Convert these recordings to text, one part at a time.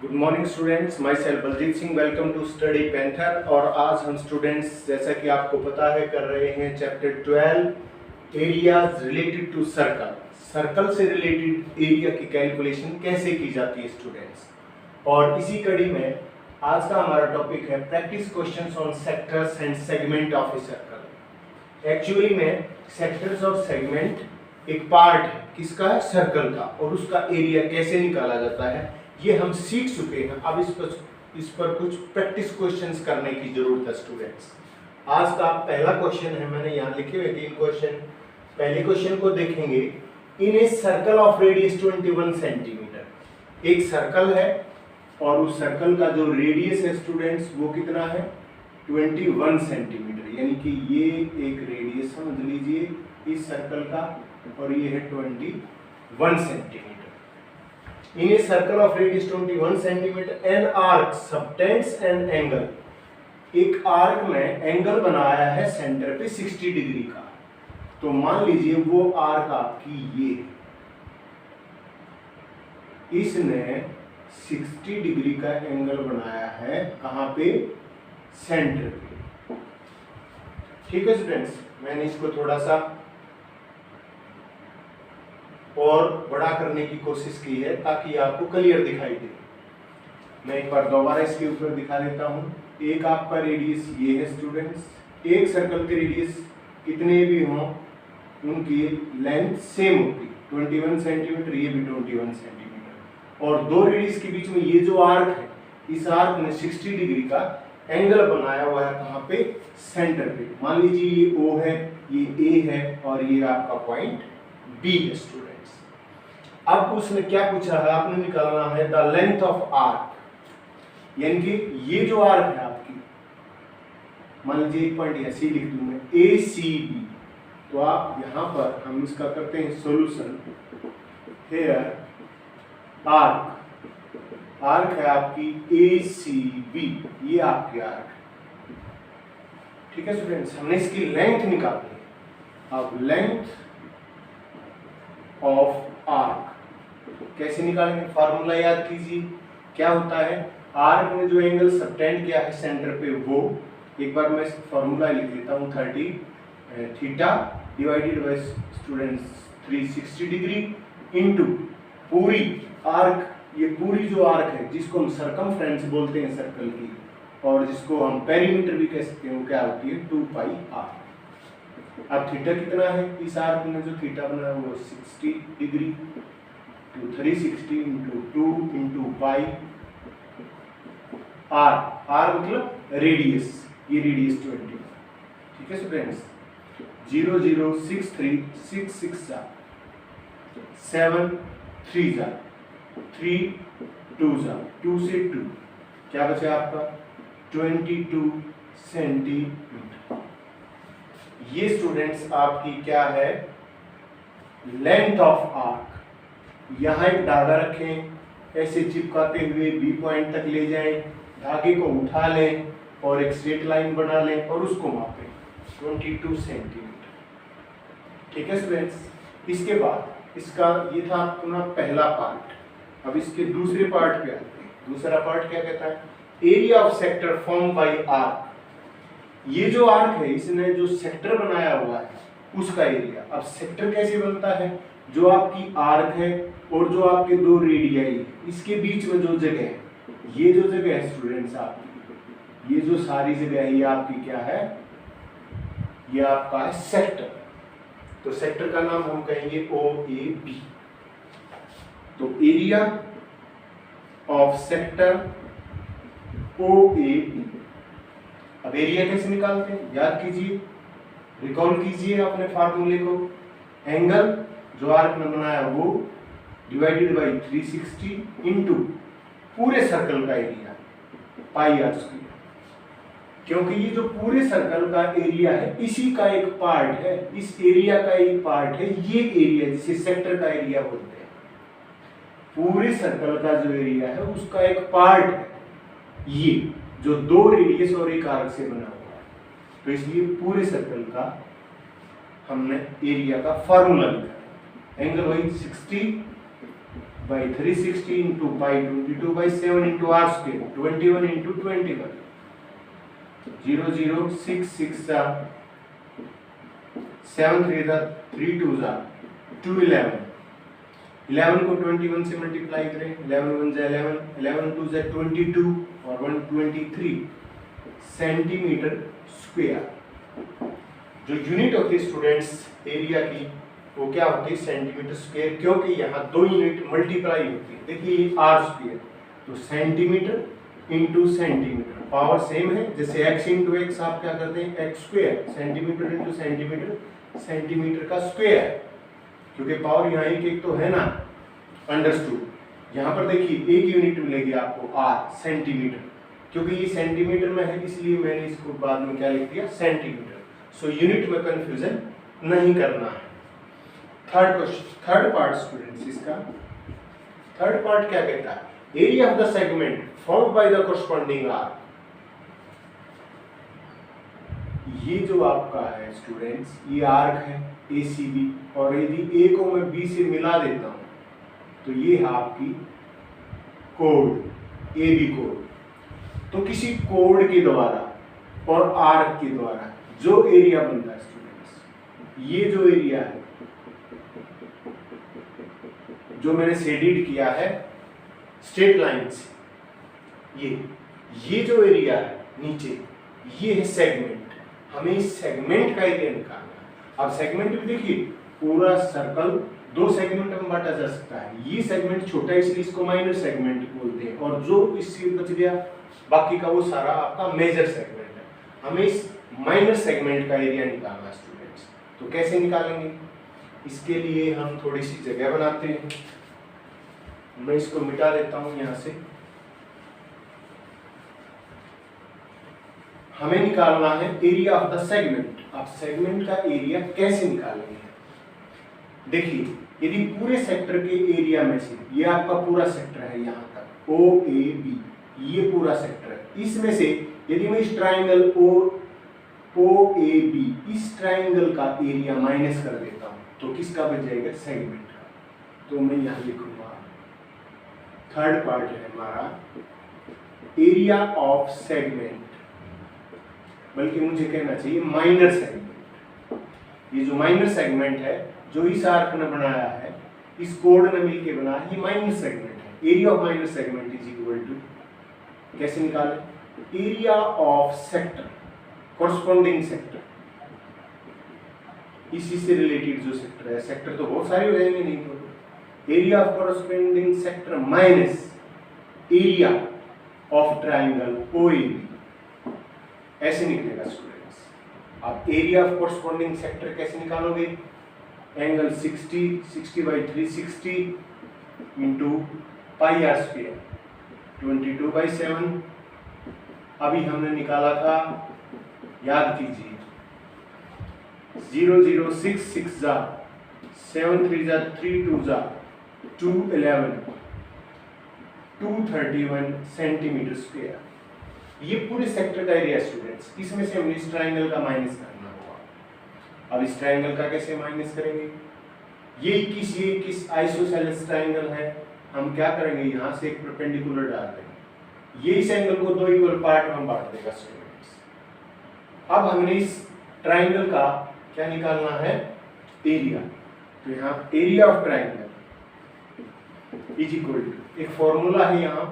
Good morning students, myself Baljeet Singh. Welcome to Study Panther. और आज हम स्टूडेंट्स, जैसा कि आपको पता है, कर रहे हैं chapter 12 areas related to circle. Circle से रिलेटेड एरिया की कैलकुलेशन कैसे की जाती है स्टूडेंट्स। और इसी कड़ी में आज का हमारा टॉपिक है practice questions on sectors and segment of a circle. Actually में सेक्टर्स और सेगमेंट एक पार्ट है किसका, सर्कल का, और उसका एरिया कैसे निकाला जाता है ये हम सीख चुके हैं। अब इस पर कुछ प्रैक्टिस क्वेश्चंस करने की जरूरत है स्टूडेंट्स। आज का पहला क्वेश्चन है, मैंने यहाँ लिखे हुए 3 क्वेश्चन। पहले क्वेश्चन को देखेंगे। In a circle of radius 21 centimetre. एक सर्कल है और उस सर्कल का जो रेडियस है स्टूडेंट्स वो कितना है, 21 सेंटीमीटर। यानी कि ये एक रेडियस समझ लीजिए इस सर्कल का, और ये है 21 centimetre. In a circle of radius 21 centimeter, an arc subtends an angle. एक आर्क में एंगल बनाया है सेंटर पे 60 डिग्री का। तो मान लीजिए वो आर्क आपकी ये, इसने 60 डिग्री का एंगल बनाया है कहाँ पे, सेंटर पे। ठीक है स्टूडेंट्स, मैंने इसको थोड़ा सा और बड़ा करने की कोशिश की है ताकि आपको क्लियर दिखाई दे। मैं एक बार दोबारा इसके ऊपर दिखा देता हूँ। एक आपका रेडियस ये है स्टूडेंट्स, एक सर्कल के रेडियस कितने भी हों उनकी लेंथ सेम होती है 21 सेंटीमीटर, ये भी 21 सेंटीमीटर। और दो रेडियस के बीच में ये जो आर्क है, इस आर्क ने 60 डिग्री का एंगल बनाया हुआ है कहाँ पे, सेंटर पे। मान लीजिए ये O है, ये A है और ये आपका पॉइंट B है स्टूडेंट्स। अब उसने क्या पूछा है, आपने निकालना है द लेंथ ऑफ आर्क। यानी कि ये जो आर्क है आपकी, मान लीजिए एक पॉइंट ऐसे ही लिख दूं मैं ACB। तो आप यहां पर हम इसका करते हैं सॉल्यूशन। हियर आर्क है आपकी ACB, ये आपकी आर्क है। ठीक है स्टूडेंट्स, हमने इसकी लेंथ निकालनी है। अब लेंथ ऑफ आर्क कैसे निकालेंगे, फार्मूला याद कीजिए। क्या होता है, आर्क ने जो एंगल सबटेंड किया है सेंटर पे, वो एक बार मैं फार्मूला लिख लेता हूँ, 30 theta divided by students 360 degree into पूरी आर्क, ये पूरी जो आर्क है जिसको हम सरकमफ्रेंस बोलते हैं सर्कल की, और जिसको हम पेरीमीटर भी कह सकते हैं, वो क्या होती है 2 पाई आर। अब थीटा कितना है, इस आर्क में जो थीटा बना है वो 60 डिग्री, तो 360 इंटू 2 इंटू पाई आर मतलब रेडियस, ये रेडियस 20। ठीक है स्टूडेंट्स, 0 0 6 3 6 6 जा 7 3 जा 3 2 जा 2 से 2 क्या बचा आपका 22 सेंटीमीटर। ये स्टूडेंट्स आपकी क्या है, लेंथ ऑफ आर्क। यहाँ एक धागा रखें, ऐसे चिपकाते हुए बी पॉइंट तक ले जाएं, धागे को उठा लें और एक स्ट्रेट लाइन बना लें और उसको मापें 22 सेंटीमीटर। ठीक है स्टूडेंट्स, इसके बाद इसका ये था अपना पहला पार्ट। अब इसके दूसरे पार्ट पे आते हैं। दूसरा पार्ट क्या कहता है, area of sector form by arc. ये जो आर्क है इसने जो सेक्टर बनाया हुआ है उसका एरिया। अब सेक्टर कैसे बनता है, जो आपकी आर्क है और जो आपके दो रेडियाई, इसके बीच में जो जगह है, ये जो जगह है स्टूडेंट्स आपकी, ये जो सारी जगह है ये आपकी क्या है, ये आपका है सेक्टर। तो सेक्टर का नाम हम कहेंगे OAB। तो एरिया ऑफ सेक्टर OAB। अब एरिया कैसे निकालते हैं, याद कीजिए, रिकॉल कीजिए अपने फार्मूले को। एंगल जो आर्क ने बनाया वो डिवाइडेड बाई 360 इंटू पूरे सर्कल का एरिया पाई आर स्क्वायर। क्योंकि ये जो पूरे सर्कल का एरिया है इसी का एक पार्ट है, इस एरिया का एक पार्ट है ये एरिया, जिसे सेक्टर का एरिया बोलते हैं। पूरे सर्कल का जो एरिया है उसका एक पार्ट है ये, जो दो रेडियस और एक आर्क से बना हुआ है। तो इसलिए पूरे सर्कल का हमने एरिया का फार्मूला लिखा है। एंगल वही 60 by 360 into pi 22 by 7 into r square 21 into 21 0 0 6 6 7 3 3 2 2 11 11 को 21 से मल्टीप्लाई करें 11 1 जा 11 11 2 जा 22 और 123 सेंटीमीटर स्क्वायर। जो यूनिट होती है स्टूडेंट्स एरिया की वो क्या होती है सेंटीमीटर स्क्वायर, क्योंकि यहाँ दो यूनिट मल्टीप्लाई होती है। देखिए ये आर स्क्वायर तो centimetre into centimetre power same है, जैसे x इंटू एक्स आप क्या करते हैं x square, centimetre into centimetre centimetre का स्क्वायर, क्योंकि पावर यहाँ एक तो है ना अंडरस्टूड। यहाँ पर देखिए एक यूनिट मिलेगी आपको आर सेंटीमीटर, क्योंकि ये सेंटीमीटर में है इसलिए मैंने इसको बाद में क्या लिख दिया सेंटीमीटर। सो यूनिट में कंफ्यूजन नहीं करना है। थर्ड पार्ट स्टूडेंट्स, इसका थर्ड पार्ट क्या कहता है, area of the segment formed by the corresponding arc. ये जो आपका है स्टूडेंट्स ये आर्क है ACB, और यदि A को मैं B से मिला देता हूं तो ये है आपकी कोड AB कोड। तो किसी कोड के द्वारा और आर्क के द्वारा जो एरिया बनता है स्टूडेंट्स, ये जो एरिया है जो मैंने शेडिड किया है स्ट्रेट लाइन से, ये जो एरिया है नीचे ये है सेगमेंट। हमें इस सेगमेंट का एरिया निकालना है। अब सेगमेंट भी देखिए पूरा सर्कल दो सेगमेंट में बांटा जा सकता है। ये सेगमेंट छोटा है इसलिए इसको माइनर सेगमेंट बोलते हैं, और जो इससे बच गया बाकी का वो सारा आपका मेजर सेगमेंट है। हमें इस माइनर सेगमेंट का एरिया निकालना है स्टूडेंट्स। तो कैसे निकालेंगे, इसके लिए हम थोड़ी सी जगह बनाते हैं। मैं इसको मिटा देता हूं यहां से। हमें निकालना है एरिया ऑफ द सेगमेंट। अब सेगमेंट का एरिया कैसे निकालेंगे, देखिए यदि पूरे सेक्टर के एरिया में से, ये आपका पूरा सेक्टर है यहाँ तक OAB, ये पूरा सेक्टर है, इसमें से यदि मैं इस ट्राइंगल OAB इस ट्राइंगल का एरिया माइनस कर देता हूं तो किसका बच जाएगा सेगमेंट का। तो मैं यहां लिखूंगा थर्ड पार्ट है हमारा एरिया ऑफ सेगमेंट, बल्कि मुझे कहना चाहिए माइनर सेगमेंट। ये जो माइनर सेगमेंट है जो इस आर्क ने बनाया है, इस कोड ने मिलकर बनाया है, ये माइनर सेगमेंट है। Area of minor segment is equal to, कैसे निकालें, area of sector corresponding sector, इसी से रिलेटेड जो सेक्टर है, सेक्टर तो बहुत सारे हो जाएंगे नहीं तो, area of corresponding sector minus area of triangle OAB, ऐसे निकलेगा स्टूडेंट्स। आप एरिया ऑफ कोरस्पॉन्डिंग सेक्टर कैसे निकालोगे, angle 60 by 360 into pi are square 22 by 7। अभी हमने निकाला था, याद कीजिए 0 0 6 6 जा 7 3 जा 3 2 जा 2 11 231 सेंटीमीटर स्क्वायर। ये पूरे सेक्टर का एरिया स्टूडेंट्स। इसमें से हमें इस ट्राइंगल का माइनस करना होगा। अब इस ट्राइंगल का कैसे माइनस करेंगे, ये 21 आइसोसेलेस ट्राइंगल है, हम क्या करेंगे यहाँ से एक परपेंडिकुलर डाल देंगे, ये इस एंगल को दो इक्वल पार्ट में बांट देगा स्टूडेंट्स। अब हमने इस ट्राइंगल का क्या निकालना है एरिया, तो यहाँ area of triangle is equal to, एक फॉर्मूला है यहाँ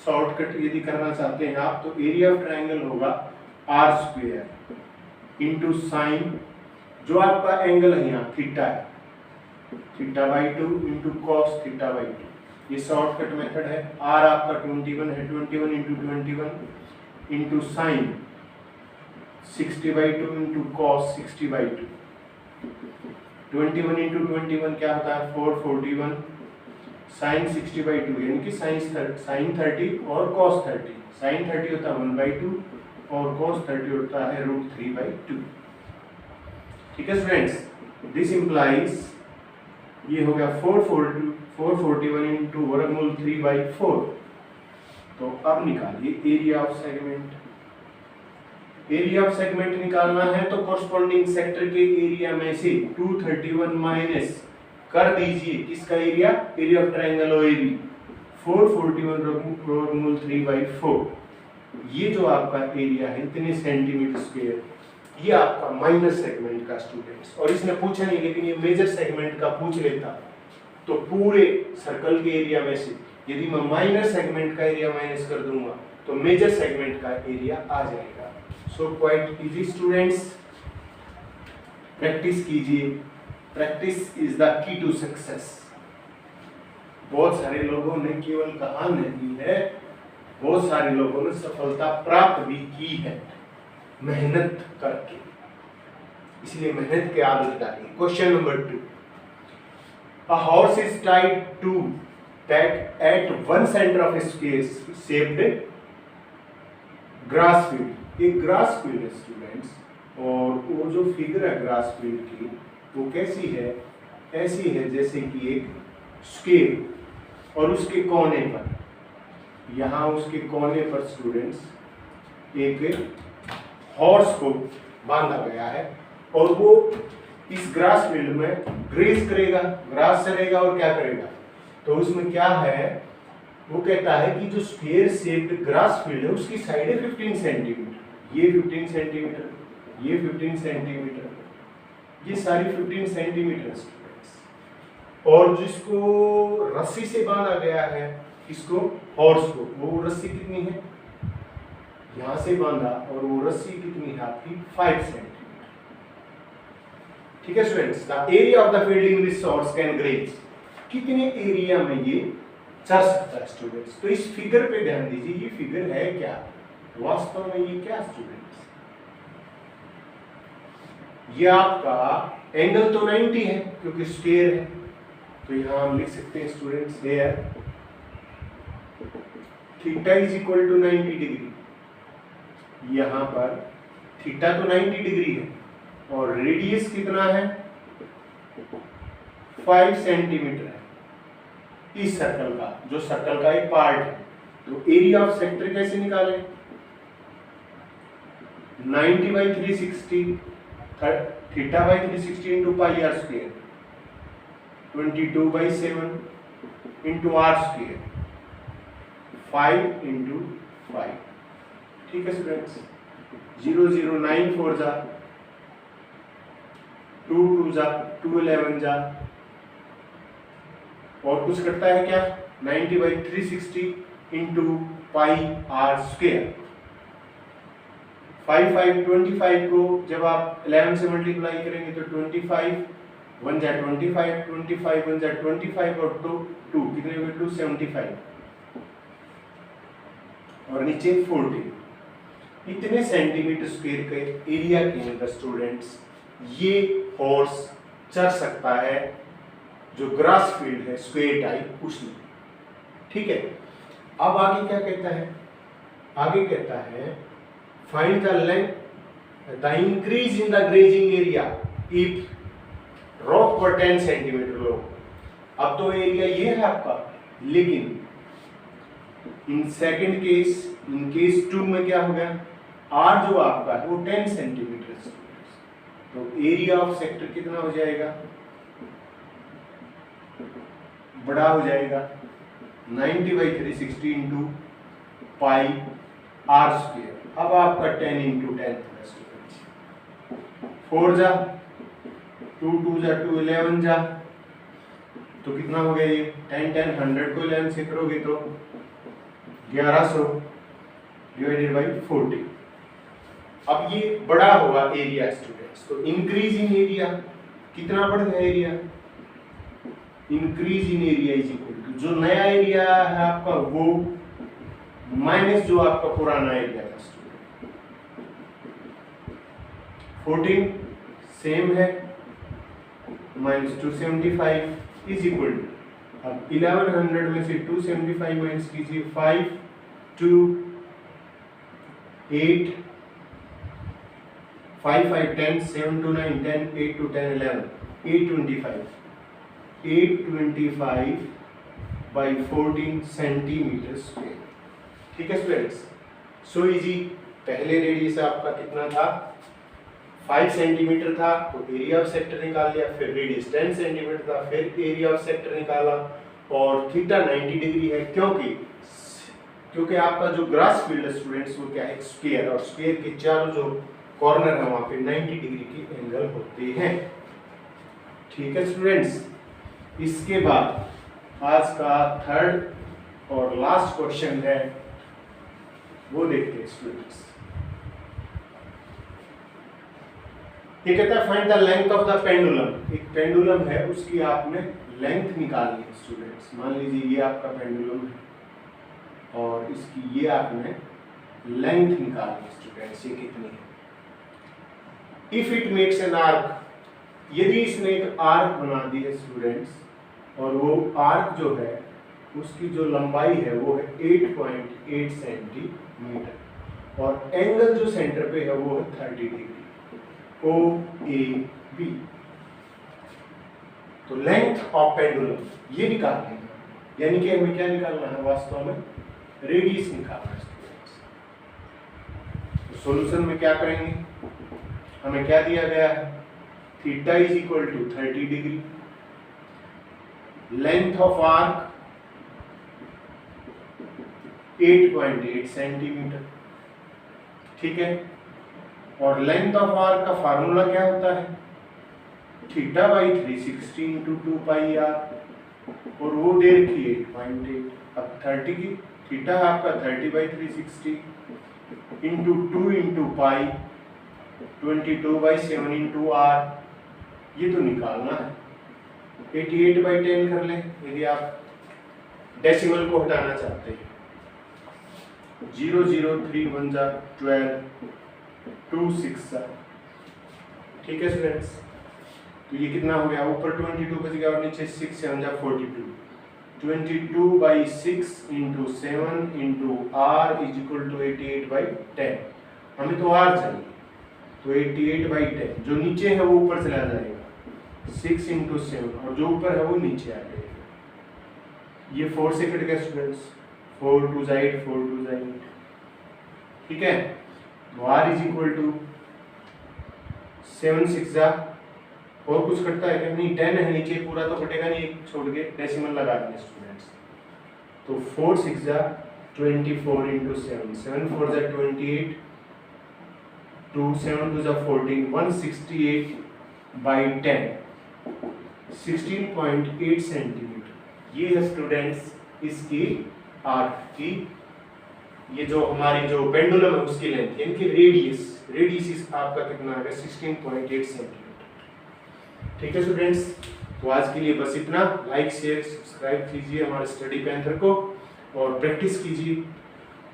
शॉर्टकट यदि करना चाहते हैं आप, तो एरिया ऑफ ट्राइंगल होगा आर स्क्वायर इंटू साइन, जो आपका एंगल है यहाँ थीटा है, theta by 2 into cos theta by 2। ये शॉर्टकट मेथड है। आर आपका 21 है, 21 into 21 into sine 60 by 2 into cos 60 by 2। 21 into 21 क्या होता है 441, साइन 60 बाई 2 यानी कि साइन 30 और कॉस 30। साइन 30 होता है 1/2 और कॉस 30 होता है √3/2। ठीक है स्टूडेंट्स, दिस इंप्लाइज ये हो गया 441 इंटू वर्गमूल 3/4। तो अब निकालिए area of segment. Area of segment निकालना है तो कोरस्पॉन्डिंग सेक्टर के एरिया में से 231 माइनस कर दीजिए किसका area, area of triangle OAB 441/3/4। ये जो आपका एरिया है इतने सेंटीमीटर स्क्वायर, ये आपका माइनर सेगमेंट का स्टूडेंट्स। और इसने पूछा नहीं, लेकिन ये मेजर सेगमेंट का पूछ लेता तो पूरे सर्कल के एरिया में से यदि मैं माइनर सेगमेंट का एरिया माइनस कर दूंगा तो मेजर सेगमेंट का एरिया आ जाएगा। So quite easy students, practice कीजिए, practice is the key to success. बहुत सारे लोगों ने केवल कहा नहीं है, बहुत सारे लोगों ने सफलता प्राप्त भी की है मेहनत करके, इसलिए मेहनत की आदत डालिए। Question number 2, a horse is tied to that at one center of a square shaped grass field। एक ग्रास फील्ड है स्टूडेंट्स, और वो जो फिगर है ग्रास फील्ड की वो कैसी है, ऐसी है जैसे कि एक स्क्वायर, और उसके कोने पर, यहाँ उसके कोने पर स्टूडेंट्स एक हॉर्स को बांधा गया है, और वो इस ग्रास फील्ड में ग्रेज करेगा, ग्रास चलेगा और क्या करेगा, तो उसमें क्या है, वो कहता है कि जो स्क्वायर शेप्ड ग्रास फील्ड है उसकी साइड है 15 सेंटीमीटर, ये 15 सेंटीमीटर, ये 15 सेंटीमीटर, ये सारी 15 सेंटीमीटर स्टूडेंट्स। और जिसको रस्सी से बांधा गया है, इसको हॉर्स को, वो रस्सी कितनी है, यहां से बांधा, और वो रस्सी कितनी है आपकी 5 सेंटीमीटर। ठीक है students, the area of the field in this horse can graze, कितने एरिया में ये चल सकता है स्टूडेंट्स। तो इस फिगर पे ध्यान दीजिए, ये फिगर है क्या, वास्तव में ये क्या स्टूडेंट्स, ये आपका एंगल तो 90 है क्योंकि स्क्वायर है, तो यहां हम लिख सकते हैं students here theta is equal to 90 degree. यहां पर थीटा तो 90 डिग्री है और रेडियस कितना है 5 सेंटीमीटर है इस सर्कल का, जो सर्कल का एक पार्ट है। तो एरिया ऑफ सेक्टर कैसे निकालें, 90/360 θ/360 into pi are square 22/7 into r square 5 into 5। ठीक है स्टूडेंट्स, 0 0 9 4 जा 2 2 जा 2 11 जा, और कुछ करता है क्या 90/360 इंटू पाई आर स्क्वायर 5 5 25 को जब आप 11 से मल्टीप्लाई करेंगे तो 25 1 जा 25 25 1 जा 25 और 2 कितने हुए 275 और नीचे 40। इतने सेंटीमीटर स्क्वायर के एरिया के अंदर स्टूडेंट्स ये हॉर्स चल सकता है, जो ग्रास फील्ड है स्क्वायर टाइप उसमें। ठीक है, अब आगे क्या कहता है, आगे कहता है find the length the increase in the grazing area if rock पर 10 सेंटीमीटर लो। अब तो एरिया ये है आपका, लेकिन in second case, in case 2 में क्या हो गया, आर जो आपका है वो 10 सेंटीमीटर, तो एरिया ऑफ सेक्टर कितना हो जाएगा, बड़ा हो जाएगा 90/360 इंटू पाई आर स्क्वायर। अब आपका 10 इंटू 10 4 जा 2 2 जा 2 11 जा, तो कितना हो गया ये 10 10 100 को 11 से करोगे तो 1100 डिवाइडेड बाई 40। अब ये बड़ा हुआ एरिया स्टूडेंट्स, तो इंक्रीज इन एरिया कितना बढ़ गया area, increase in area is equal to जो नया एरिया है आपका वो माइनस जो आपका पुराना एरिया था स्टूडेंट। 14 सेम है माइनस 275 इज इक्वल टू, अब 1100 में से 275 माइनस कीजिए 5 2 8 5 5 10 7 2 9 10 8 2 10 11 825 by 14 सेंटीमीटर स्क्वायर। ठीक है स्टूडेंट्स, सो इजी। पहले रेडियस आपका कितना था 5 सेंटीमीटर था तो एरिया ऑफ सेक्टर निकाल लिया, फिर रेडियस 10 सेंटीमीटर था फिर एरिया ऑफ सेक्टर निकाला, और थीटा 90 डिग्री है क्योंकि आपका जो ग्रास फील्ड है स्टूडेंट्स वो क्या है, स्क्वायर, और स्क्वायर के चारों जो कॉर्नर है वहां पे 90 डिग्री के एंगल होते हैं। ठीक है स्टूडेंट्स, इसके बाद आज का थर्ड और लास्ट क्वेश्चन है, वो देखते हैं स्टूडेंट्स। ये कहता है find the length of the pendulum. एक पेंडुलम है उसकी आपने लेंथ निकालनी है स्टूडेंट्स। मान लीजिए ये आपका पेंडुलम है और इसकी ये आपने लेंथ निकालनी है स्टूडेंट्स, ये कितनी है। If it makes an arc, यदि इसने एक आर्क बना दी है स्टूडेंट्स और वो आर्क जो है उसकी जो लंबाई है वो है 8.8 सेंटीमीटर और एंगल जो सेंटर पे है वो है 30 डिग्री OAB। तो लेंथ ऑफ पेंडुलम ये निकालनी है, यानी कि हमें क्या निकालना है, वास्तव में रेडियस निकालना है। तो सॉल्यूशन में क्या करेंगे, हमें क्या दिया गया है, theta is equal to 30 degree, length of arc 8.8 centimetre, ठीक है। और लेंथ ऑफ आर्क का फार्मूला क्या होता है, theta by 360 into 2 pi R, और वो दे रखी है 8.8। अब 30 की थीटा है आपका 30 by 360 into 2 into pi 22/7 into R, ये तो निकालना है। 88/10 कर लें यदि आप डेसिमल को हटाना चाहते हैं। 0 0 3 1 जा 12 2 6 जा, ठीक है स्टूडेंट्स। तो ये कितना हो गया, ऊपर 22 बच गया और नीचे 6 7 जा 42। 22/6 into 7 into R is equal to 88/10। हमें तो आर चाहिए, तो 88/10 जो नीचे है वो ऊपर चला जाएगा, 6 इंटू 7, और जो ऊपर है वो नीचे आ जाएगा। ये 4 से कट गया स्टूडेंट्स, 4 2 जा 8 4 2 जा 8, ठीक है। तो आर इज इक्वल टू 7 6 जा, और कुछ कटता है क्या, नहीं 10 है नीचे, पूरा तो कटेगा नहीं, एक छोड़ के डेसिमल लगा देंगे स्टूडेंट्स। तो 4 6 जा 24 इंटू 7, 7 4 जा 28, 2 7 2 जा 14, 168/10, 16.8 सेंटीमीटर। ये है स्टूडेंट्स इसकी आर्क की, ये जो हमारी जो पेंडुलम है उसकी लेंथ, यानी कि रेडियस आपका कितना है, 16.8 सेंटीमीटर। ठीक है स्टूडेंट्स, तो आज के लिए बस इतना। लाइक शेयर सब्सक्राइब कीजिए हमारे स्टडी पैंथर को और प्रैक्टिस कीजिए,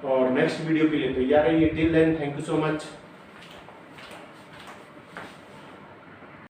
और नेक्स्ट वीडियो के लिए तैयार रहिए। Till then thank you so much.